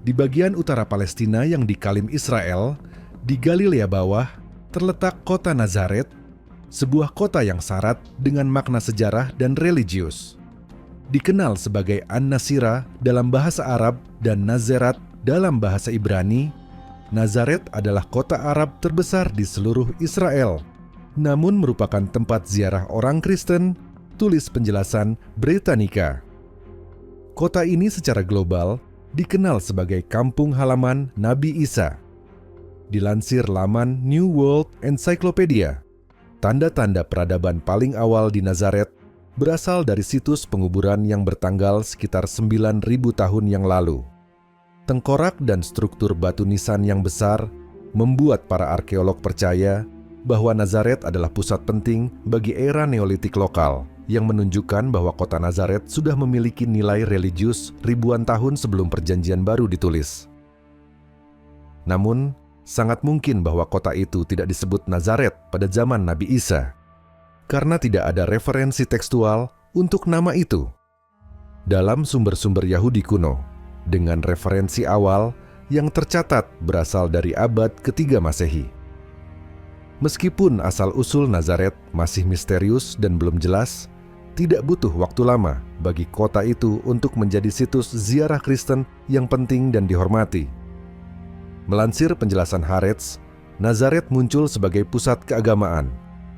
Di bagian utara Palestina yang dikalim Israel, di Galilea bawah, terletak kota Nazaret, sebuah kota yang syarat dengan makna sejarah dan religius. Dikenal sebagai An-Nasira dalam bahasa Arab dan Nazaret dalam bahasa Ibrani, Nazaret adalah kota Arab terbesar di seluruh Israel, namun merupakan tempat ziarah orang Kristen, tulis penjelasan Britannica. Kota ini secara global dikenal sebagai kampung halaman Nabi Isa. Dilansir laman New World Encyclopedia, tanda-tanda peradaban paling awal di Nazaret berasal dari situs penguburan yang bertanggal sekitar 9.000 tahun yang lalu. Tengkorak dan struktur batu nisan yang besar membuat para arkeolog percaya bahwa Nazaret adalah pusat penting bagi era Neolitik lokal, yang menunjukkan bahwa kota Nazaret sudah memiliki nilai religius ribuan tahun sebelum Perjanjian Baru ditulis. Namun, sangat mungkin bahwa kota itu tidak disebut Nazaret pada zaman Nabi Isa, karena tidak ada referensi tekstual untuk nama itu. Dalam sumber-sumber Yahudi kuno, dengan referensi awal yang tercatat berasal dari abad ketiga Masehi. Meskipun asal-usul Nazaret masih misterius dan belum jelas, tidak butuh waktu lama bagi kota itu untuk menjadi situs ziarah Kristen yang penting dan dihormati. Melansir penjelasan Haaretz, Nazaret muncul sebagai pusat keagamaan,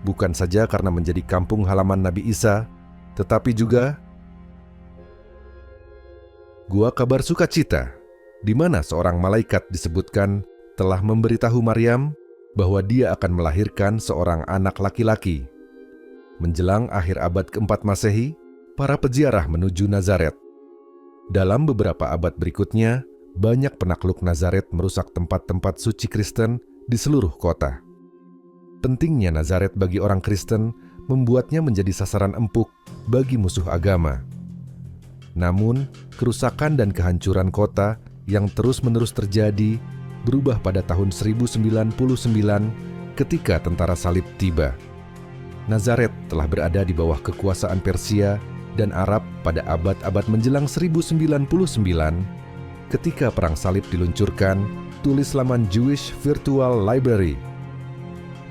bukan saja karena menjadi kampung halaman Nabi Isa, tetapi juga Gua Kabar Sukacita, di mana seorang malaikat disebutkan telah memberitahu Maryam bahwa dia akan melahirkan seorang anak laki-laki. Menjelang akhir abad keempat Masehi, para peziarah menuju Nazaret. Dalam beberapa abad berikutnya, banyak penakluk Nazaret merusak tempat-tempat suci Kristen di seluruh kota. Pentingnya Nazaret bagi orang Kristen membuatnya menjadi sasaran empuk bagi musuh agama. Namun, kerusakan dan kehancuran kota yang terus-menerus terjadi berubah pada tahun 1099 ketika tentara salib tiba. Nazaret telah berada di bawah kekuasaan Persia dan Arab pada abad-abad menjelang 1099 ketika Perang Salib diluncurkan, tulis laman Jewish Virtual Library.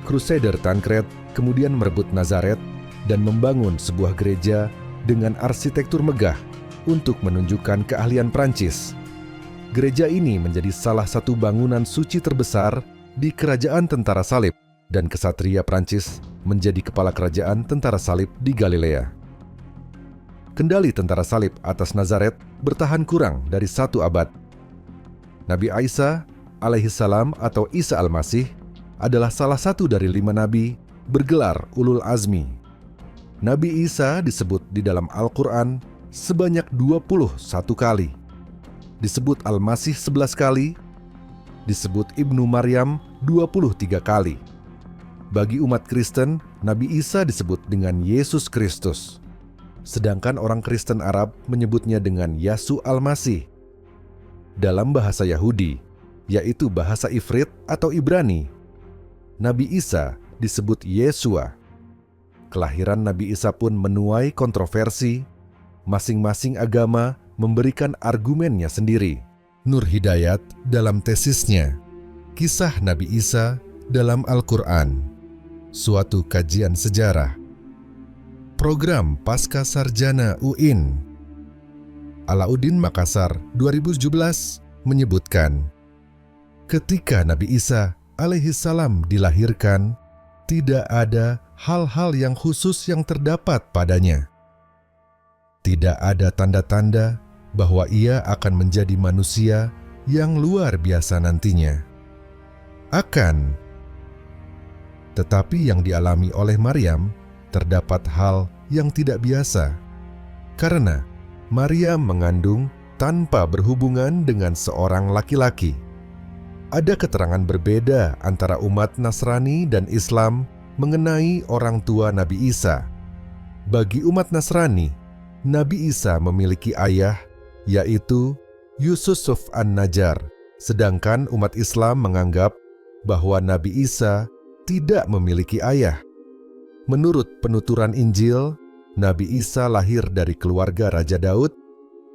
Crusader Tancred kemudian merebut Nazaret dan membangun sebuah gereja dengan arsitektur megah untuk menunjukkan keahlian Prancis. Gereja ini menjadi salah satu bangunan suci terbesar di kerajaan tentara salib, dan kesatria Prancis menjadi kepala kerajaan tentara salib di Galilea. Kendali tentara salib atas Nazaret bertahan kurang dari 1 abad. Nabi Isa alaihissalam atau Isa Al-Masih adalah salah satu dari 5 nabi bergelar Ulul Azmi. Nabi Isa disebut di dalam Al-Quran sebanyak 21 kali. Disebut Al-Masih 11 kali, disebut Ibnu Maryam 23 kali. Bagi umat Kristen, Nabi Isa disebut dengan Yesus Kristus. Sedangkan orang Kristen Arab menyebutnya dengan Yasu Al-Masih. Dalam bahasa Yahudi, yaitu bahasa Ifrit atau Ibrani, Nabi Isa disebut Yesua. Kelahiran Nabi Isa pun menuai kontroversi. Masing-masing agama memberikan argumennya sendiri. Nur Hidayat dalam tesisnya, Kisah Nabi Isa dalam Al-Quran, suatu kajian sejarah. Program Pasca Sarjana UIN. Alauddin Makassar 2017 menyebutkan, ketika Nabi Isa alaihissalam dilahirkan, tidak ada hal-hal yang khusus yang terdapat padanya. Tidak ada tanda-tanda bahwa ia akan menjadi manusia yang luar biasa nantinya. Tetapi yang dialami oleh Maryam terdapat hal yang tidak biasa, karena Maryam mengandung tanpa berhubungan dengan seorang laki-laki. Ada keterangan berbeda antara umat Nasrani dan Islam mengenai orang tua Nabi Isa. Bagi umat Nasrani, Nabi Isa memiliki ayah, yaitu Yusuf An-Najjar, sedangkan umat Islam menganggap bahwa Nabi Isa tidak memiliki ayah. Menurut penuturan Injil, Nabi Isa lahir dari keluarga Raja Daud.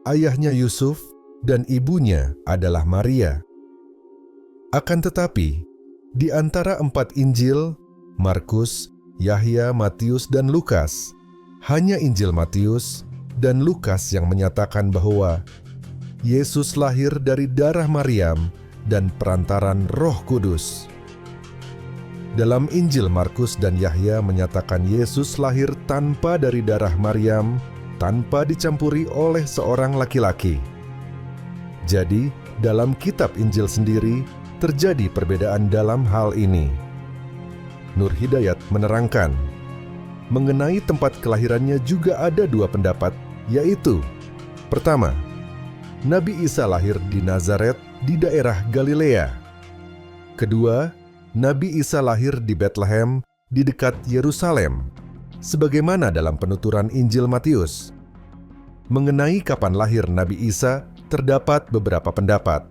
Ayahnya Yusuf dan ibunya adalah Maria. Akan tetapi, di antara 4 Injil, Markus, Yahya, Matius, dan Lukas, hanya Injil Matius dan Lukas yang menyatakan bahwa Yesus lahir dari darah Maryam dan perantaran Roh Kudus. Dalam Injil Markus dan Yahya menyatakan Yesus lahir tanpa dari darah Maryam, tanpa dicampuri oleh seorang laki-laki. Jadi, dalam kitab Injil sendiri terjadi perbedaan dalam hal ini. Nur Hidayat menerangkan, mengenai tempat kelahirannya juga ada 2 pendapat, yaitu: pertama, Nabi Isa lahir di Nazaret di daerah Galilea. Kedua, Nabi Isa lahir di Bethlehem di dekat Yerusalem, sebagaimana dalam penuturan Injil Matius. Mengenai kapan lahir Nabi Isa, terdapat beberapa pendapat.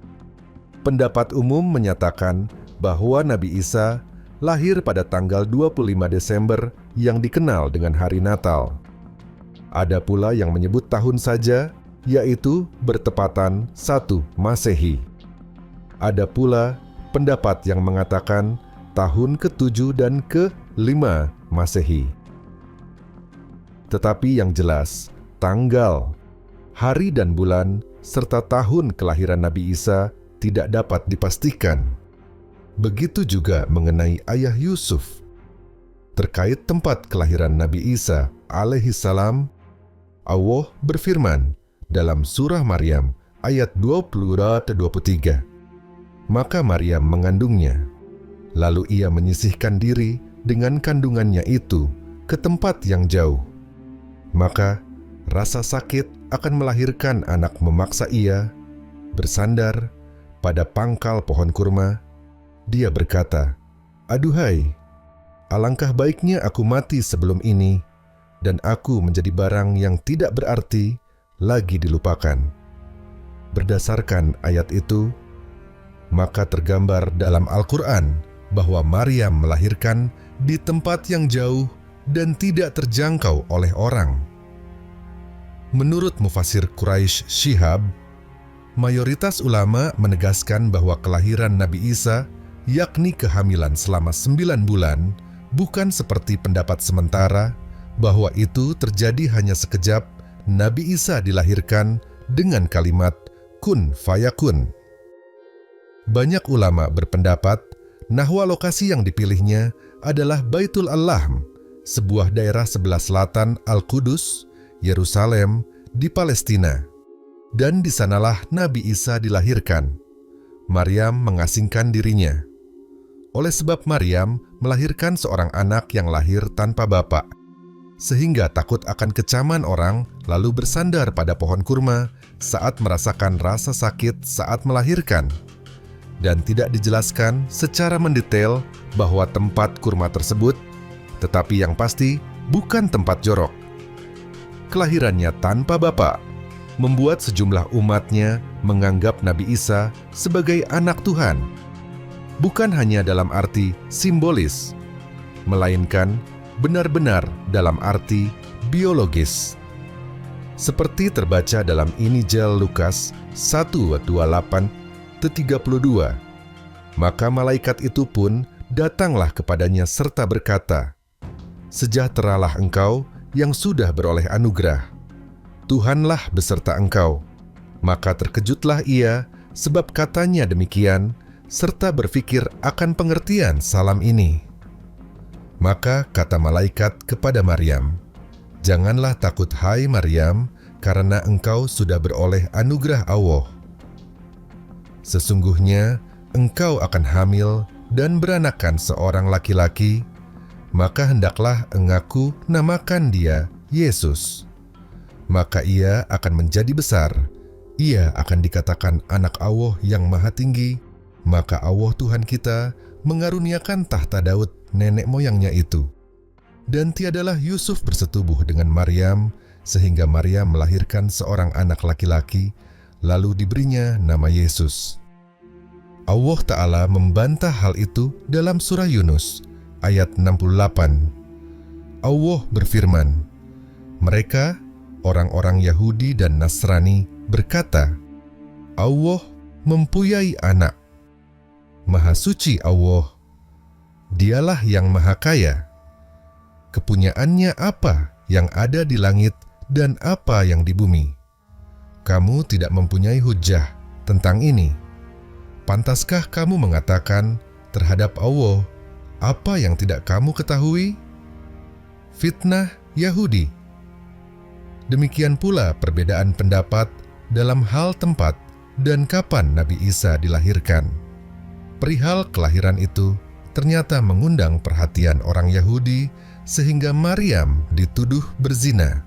Pendapat umum menyatakan bahwa Nabi Isa lahir pada tanggal 25 Desember yang dikenal dengan Hari Natal. Ada pula yang menyebut tahun saja, yaitu bertepatan 1 Masehi. Ada pula pendapat yang mengatakan tahun ke-7 dan ke-5 Masehi. Tetapi yang jelas, tanggal, hari dan bulan, serta tahun kelahiran Nabi Isa tidak dapat dipastikan. Begitu juga mengenai ayah Yusuf. Terkait tempat kelahiran Nabi Isa alaihissalam, Allah berfirman dalam surah Maryam ayat 20-23. Maka Maryam mengandungnya, lalu ia menyisihkan diri dengan kandungannya itu ke tempat yang jauh. Maka rasa sakit akan melahirkan anak memaksa ia bersandar pada pangkal pohon kurma. Dia berkata, "Aduhai, alangkah baiknya aku mati sebelum ini, dan aku menjadi barang yang tidak berarti lagi dilupakan." Berdasarkan ayat itu, maka tergambar dalam Al-Quran bahwa Maryam melahirkan di tempat yang jauh dan tidak terjangkau oleh orang. Menurut Mufasir Quraisy Shihab, mayoritas ulama menegaskan bahwa kelahiran Nabi Isa, yakni kehamilan selama 9 bulan, bukan seperti pendapat sementara bahwa itu terjadi hanya sekejap Nabi Isa dilahirkan dengan kalimat kun fayakun. Banyak ulama berpendapat nahwa lokasi yang dipilihnya adalah Baitul Al-Lahm, sebuah daerah sebelah selatan Al-Qudus, Yerusalem, di Palestina. Dan di sanalah Nabi Isa dilahirkan. Maryam mengasingkan dirinya. Oleh sebab Maryam melahirkan seorang anak yang lahir tanpa bapak, sehingga takut akan kecaman orang lalu bersandar pada pohon kurma saat merasakan rasa sakit saat melahirkan. Dan tidak dijelaskan secara mendetail bahwa tempat kurma tersebut, tetapi yang pasti bukan tempat jorok. Kelahirannya tanpa bapak membuat sejumlah umatnya menganggap Nabi Isa sebagai anak Tuhan, bukan hanya dalam arti simbolis, melainkan benar-benar dalam arti biologis. Seperti terbaca dalam Injil Lukas 1:28-32. Maka malaikat itu pun datanglah kepadanya serta berkata, "Sejahteralah engkau yang sudah beroleh anugerah. Tuhanlah beserta engkau." Maka terkejutlah ia sebab katanya demikian, serta berfikir akan pengertian salam ini. Maka kata malaikat kepada Maryam, "Janganlah takut hai Maryam, karena engkau sudah beroleh anugerah Allah. Sesungguhnya engkau akan hamil dan beranakan seorang laki-laki, maka hendaklah engkau namakan dia Yesus. Maka ia akan menjadi besar, ia akan dikatakan anak Allah yang maha tinggi, maka Allah Tuhan kita mengaruniakan tahta Daud nenek moyangnya itu. Dan tiadalah Yusuf bersetubuh dengan Maryam, sehingga Maryam melahirkan seorang anak laki-laki, lalu diberinya nama Yesus." Allah Ta'ala membantah hal itu dalam surah Yunus, ayat 68. Allah berfirman, "Mereka, orang-orang Yahudi dan Nasrani, berkata, Allah mempunyai anak. Maha suci Allah, Dialah yang maha kaya. Kepunyaannya apa yang ada di langit dan apa yang di bumi. Kamu tidak mempunyai hujah tentang ini. Pantaskah kamu mengatakan terhadap Allah apa yang tidak kamu ketahui? Fitnah Yahudi. Demikian pula perbedaan pendapat dalam hal tempat dan kapan Nabi Isa dilahirkan. Perihal kelahiran itu ternyata mengundang perhatian orang Yahudi sehingga Maryam dituduh berzina.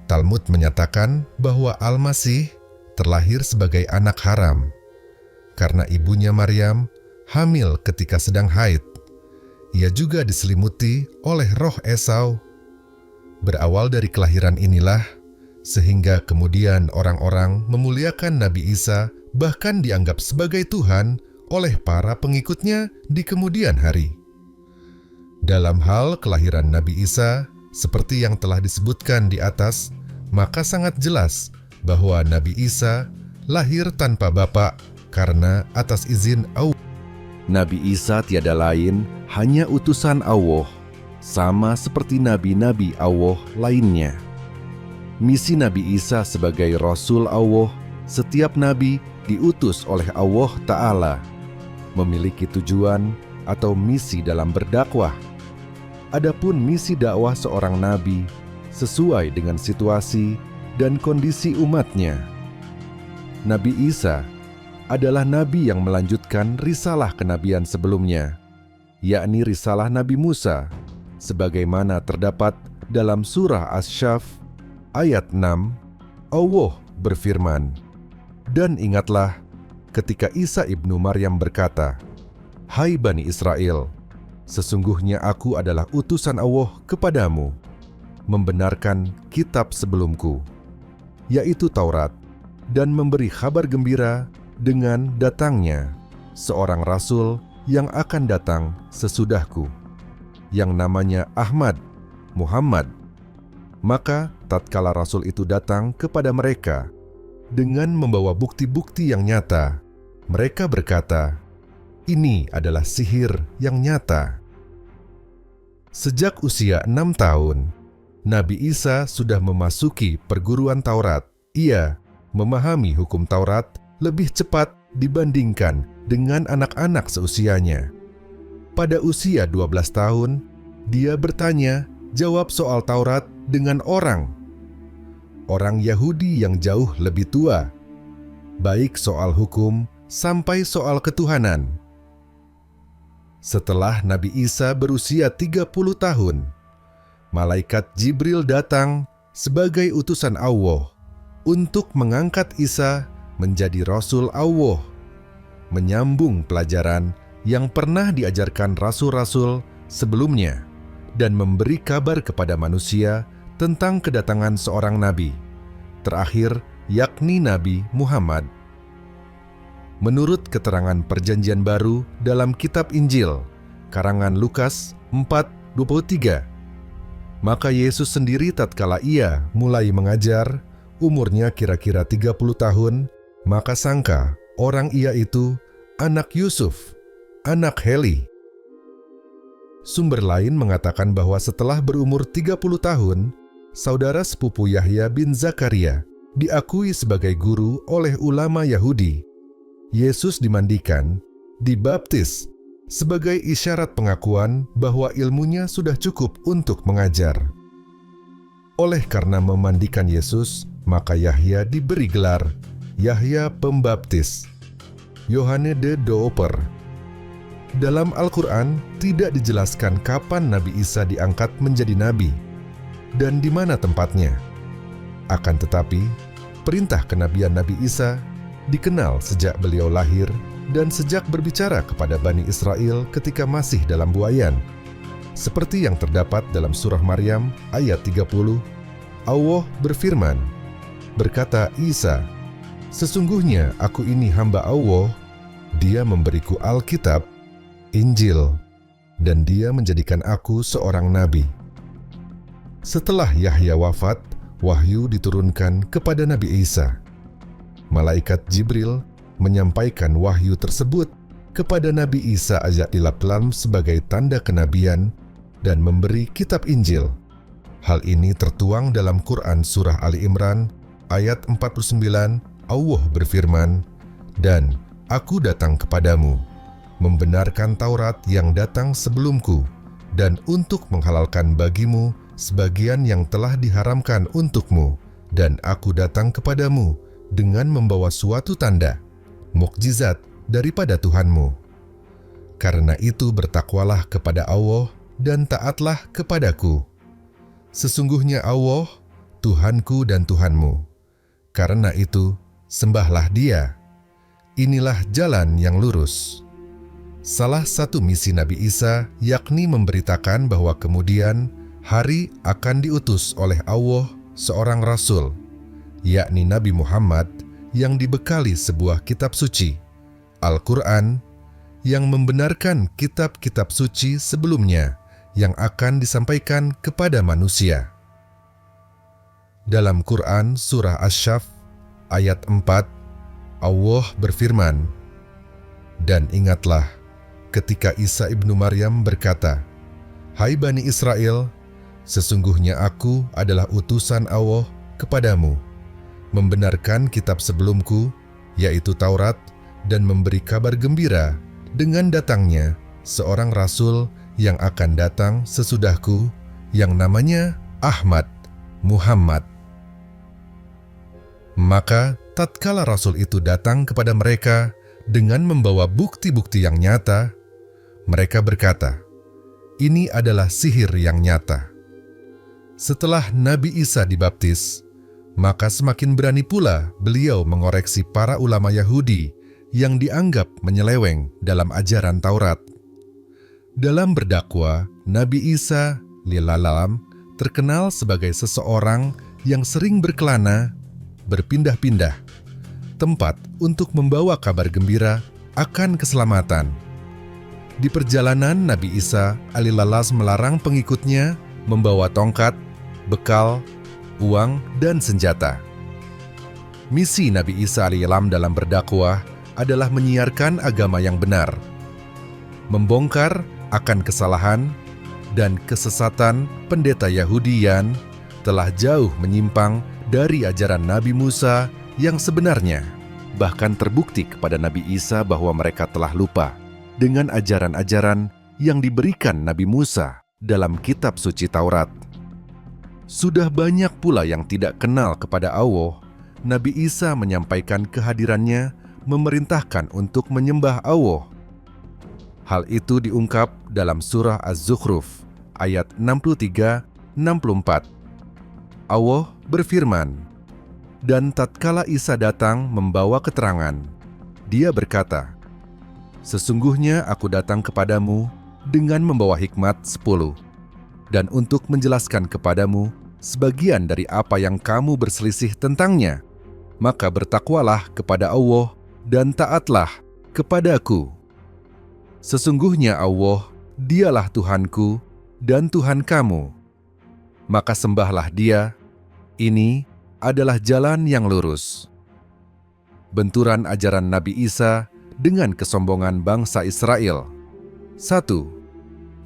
Talmud menyatakan bahwa Al-Masih terlahir sebagai anak haram karena ibunya Maryam hamil ketika sedang haid. Ia juga diselimuti oleh roh Esau. Berawal dari kelahiran inilah sehingga kemudian orang-orang memuliakan Nabi Isa, bahkan dianggap sebagai Tuhan oleh para pengikutnya di kemudian hari. Dalam hal kelahiran Nabi Isa, seperti yang telah disebutkan di atas, maka sangat jelas bahwa Nabi Isa lahir tanpa bapa karena atas izin Allah. Nabi Isa tiada lain, hanya utusan Allah, sama seperti nabi-nabi Allah lainnya. Misi Nabi Isa sebagai Rasul Allah, setiap nabi diutus oleh Allah Ta'ala, memiliki tujuan atau misi dalam berdakwah. Adapun misi dakwah seorang nabi sesuai dengan situasi dan kondisi umatnya. Nabi Isa adalah nabi yang melanjutkan risalah kenabian sebelumnya, yakni risalah Nabi Musa, sebagaimana terdapat dalam surah Asy-Syaff ayat 6. Allah berfirman, "Dan ingatlah ketika Isa ibnu Maryam berkata, 'Hai Bani Israel, sesungguhnya aku adalah utusan Allah kepadamu, membenarkan kitab sebelumku, yaitu Taurat, dan memberi kabar gembira dengan datangnya seorang rasul yang akan datang sesudahku, yang namanya Ahmad, Muhammad.' Maka tatkala rasul itu datang kepada mereka dengan membawa bukti-bukti yang nyata, mereka berkata, 'Ini adalah sihir yang nyata.' Sejak usia 6 tahun, Nabi Isa sudah memasuki perguruan Taurat. Ia memahami hukum Taurat lebih cepat dibandingkan dengan anak-anak seusianya. Pada usia 12 tahun, dia bertanya jawab soal Taurat dengan orang Yahudi yang jauh lebih tua, baik soal hukum sampai soal ketuhanan. Setelah Nabi Isa berusia 30 tahun, malaikat Jibril datang sebagai utusan Allah untuk mengangkat Isa menjadi Rasul Allah, menyambung pelajaran yang pernah diajarkan rasul-rasul sebelumnya dan memberi kabar kepada manusia tentang kedatangan seorang nabi, terakhir yakni Nabi Muhammad. Menurut keterangan Perjanjian Baru dalam kitab Injil, karangan Lukas 4:23, maka Yesus sendiri tatkala ia mulai mengajar, umurnya kira-kira 30 tahun, maka sangka orang ia itu anak Yusuf, anak Heli. Sumber lain mengatakan bahwa setelah berumur 30 tahun, saudara sepupu Yahya bin Zakaria diakui sebagai guru oleh ulama Yahudi. Yesus dimandikan, dibaptis, sebagai isyarat pengakuan bahwa ilmunya sudah cukup untuk mengajar. Oleh karena memandikan Yesus, maka Yahya diberi gelar Yahya Pembaptis, Yohane de Dooper. Dalam Al-Quran tidak dijelaskan kapan Nabi Isa diangkat menjadi nabi dan di mana tempatnya. Akan tetapi, perintah kenabian Nabi Isa dikenal sejak beliau lahir dan sejak berbicara kepada Bani Israel ketika masih dalam buayan. Seperti yang terdapat dalam surah Maryam ayat 30, Allah berfirman, berkata Isa, "Sesungguhnya aku ini hamba Allah, Dia memberiku Alkitab, Injil, dan Dia menjadikan aku seorang nabi." Setelah Yahya wafat, wahyu diturunkan kepada Nabi Isa. malaikat Jibril menyampaikan wahyu tersebut kepada Nabi Isa alaihissalam sebagai tanda kenabian dan memberi kitab Injil. Hal ini tertuang dalam Quran Surah Ali Imran ayat 49. Allah berfirman, "Dan aku datang kepadamu, membenarkan Taurat yang datang sebelumku, dan untuk menghalalkan bagimu sebagian yang telah diharamkan untukmu, dan aku datang kepadamu dengan membawa suatu tanda, mukjizat daripada Tuhanmu. Karena itu bertakwalah kepada Allah dan taatlah kepadaku. Sesungguhnya Allah, Tuhanku dan Tuhanmu. Karena itu, sembahlah Dia. Inilah jalan yang lurus." Salah satu misi Nabi Isa yakni memberitakan bahwa kemudian hari akan diutus oleh Allah seorang rasul, yakni Nabi Muhammad yang dibekali sebuah kitab suci, Al-Quran, yang membenarkan kitab-kitab suci sebelumnya yang akan disampaikan kepada manusia. Dalam Quran Surah Asy-Syaff ayat 4, Allah berfirman, "Dan ingatlah ketika Isa ibnu Maryam berkata, 'Hai Bani Israel, sesungguhnya aku adalah utusan Allah kepadamu, membenarkan kitab sebelumku, yaitu Taurat, dan memberi kabar gembira dengan datangnya seorang rasul yang akan datang sesudahku, yang namanya Ahmad, Muhammad.' Maka tatkala rasul itu datang kepada mereka dengan membawa bukti-bukti yang nyata, mereka berkata, 'Ini adalah sihir yang nyata.' Setelah Nabi Isa dibaptis, maka semakin berani pula beliau mengoreksi para ulama Yahudi yang dianggap menyeleweng dalam ajaran Taurat. Dalam berdakwah, Nabi Isa alaihissalam terkenal sebagai seseorang yang sering berkelana, berpindah-pindah tempat untuk membawa kabar gembira akan keselamatan. Di perjalanan, Nabi Isa alaihissalam melarang pengikutnya membawa tongkat, bekal, uang, dan senjata. Misi Nabi Isa alaihissalam dalam berdakwah adalah menyiarkan agama yang benar, membongkar akan kesalahan dan kesesatan pendeta Yahudi yang telah jauh menyimpang dari ajaran Nabi Musa yang sebenarnya. Bahkan terbukti kepada Nabi Isa bahwa mereka telah lupa dengan ajaran-ajaran yang diberikan Nabi Musa dalam kitab suci Taurat. Sudah banyak pula yang tidak kenal kepada Allah. Nabi Isa menyampaikan kehadirannya, memerintahkan untuk menyembah Allah. Hal itu diungkap dalam surah Az-Zukhruf ayat 63-64. Allah berfirman, "Dan tatkala Isa datang membawa keterangan, dia berkata, 'Sesungguhnya aku datang kepadamu dengan membawa hikmat 10, dan untuk menjelaskan kepadamu sebagian dari apa yang kamu berselisih tentangnya. Maka bertakwalah kepada Allah dan taatlah kepadaku. Sesungguhnya Allah, Dialah Tuhanku dan Tuhan kamu. Maka sembahlah Dia. Ini adalah jalan yang lurus.'" Benturan ajaran Nabi Isa dengan kesombongan bangsa Israel. 1.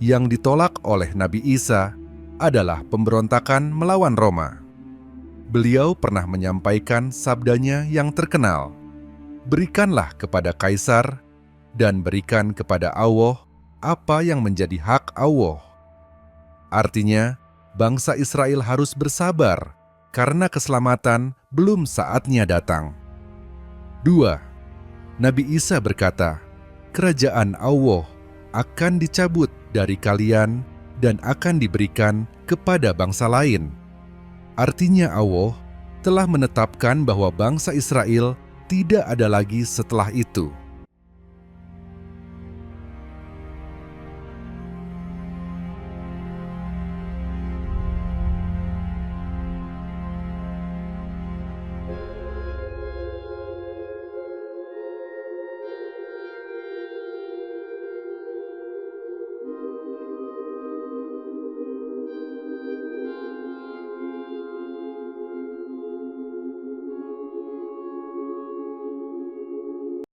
Yang ditolak oleh Nabi Isa adalah pemberontakan melawan Roma. Beliau pernah menyampaikan sabdanya yang terkenal, "Berikanlah kepada Kaisar dan berikan kepada Allah apa yang menjadi hak Allah." Artinya, bangsa Israel harus bersabar karena keselamatan belum saatnya datang. 2. Nabi Isa berkata, "Kerajaan Allah akan dicabut dari kalian dan akan diberikan kepada bangsa lain." Artinya Allah telah menetapkan bahwa bangsa Israel tidak ada lagi setelah itu.